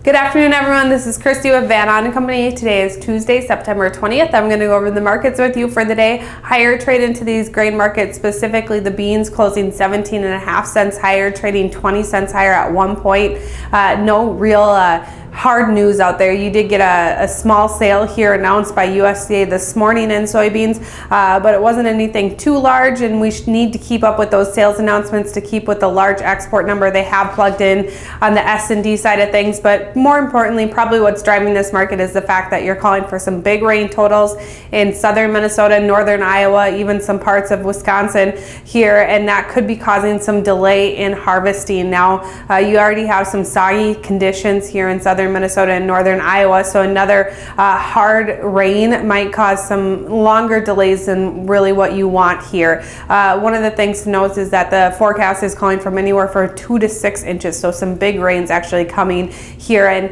Good afternoon, everyone. This is Christy with Van Ahn & Company. Today is Tuesday, September 20th. I'm going to go over the markets with you for the day. Higher trade into these grain markets, specifically the beans, closing 17.5 cents higher, trading 20 cents higher at one point. No real hard news out there. You did get a small sale here announced by USDA this morning in soybeans, but it wasn't anything too large, and we need to keep up with those sales announcements to keep with the large export number they have plugged in on the S&D side of things. But more importantly, probably what's driving this market is the fact that you're calling for some big rain totals in southern Minnesota, northern Iowa, even some parts of Wisconsin here, and that could be causing some delay in harvesting. Now, you already have some soggy conditions here in southern Minnesota and northern Iowa, so another hard rain might cause some longer delays than really what you want here. One of the things to note is that the forecast is calling from anywhere from 2 to 6 inches, so some big rains actually coming here, and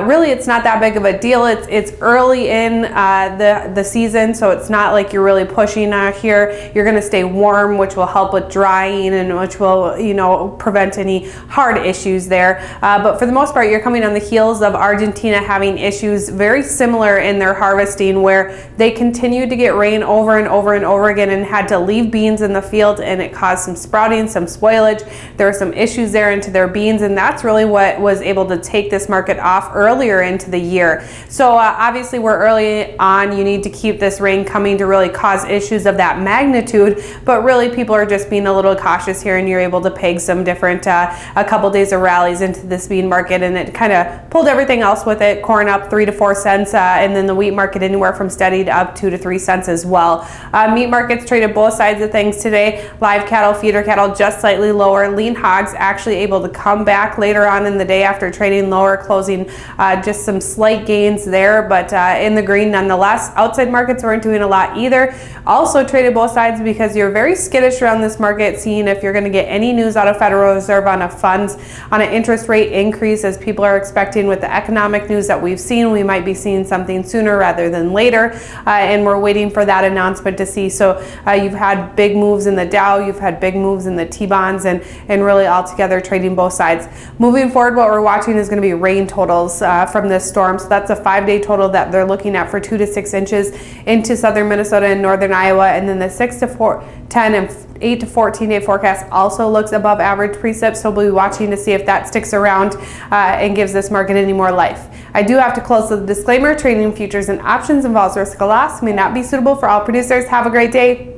really it's not that big of a deal. It's early in the season, so it's not like you're really pushing here. You're going to stay warm, which will help with drying and which will prevent any hard issues there, but for the most part you're coming on the heels of Argentina having issues very similar in their harvesting, where they continued to get rain over and over and over again and had to leave beans in the field, and it caused some sprouting, some spoilage. There were some issues there into their beans, and that's really what was able to take this market off earlier into the year. So obviously we're early on. You need to keep this rain coming to really cause issues of that magnitude, but really people are just being a little cautious here, and you're able to peg some different a couple days of rallies into this bean market, and it kind of pulled everything else with it. Corn up 3 to 4 cents, and then the wheat market anywhere from steady to up 2 to 3 cents as well. Meat markets traded both sides of things today. Live cattle, feeder cattle just slightly lower. Lean hogs actually able to come back later on in the day after trading lower, closing just some slight gains there, but in the green nonetheless. Outside markets weren't doing a lot either. Also traded both sides because you're very skittish around this market, seeing if you're going to get any news out of Federal Reserve on a funds on an interest rate increase, as people are expecting with the economic news that we've seen. We might be seeing something sooner rather than later, and we're waiting for that announcement to see. So you've had big moves in the Dow, you've had big moves in the T-bonds, and really all together trading both sides. Moving forward, what we're watching is going to be rain totals from this storm. So that's a 5-day total that they're looking at for 2 to 6 inches into southern Minnesota and northern Iowa, and then the 6 to 10 and 8 to 14 day forecast also looks above average precip, so we'll be watching to see if that sticks around and gives this market any more life. I do have to close with a disclaimer: trading futures and options involves risk of loss, may not be suitable for all producers. Have a great day.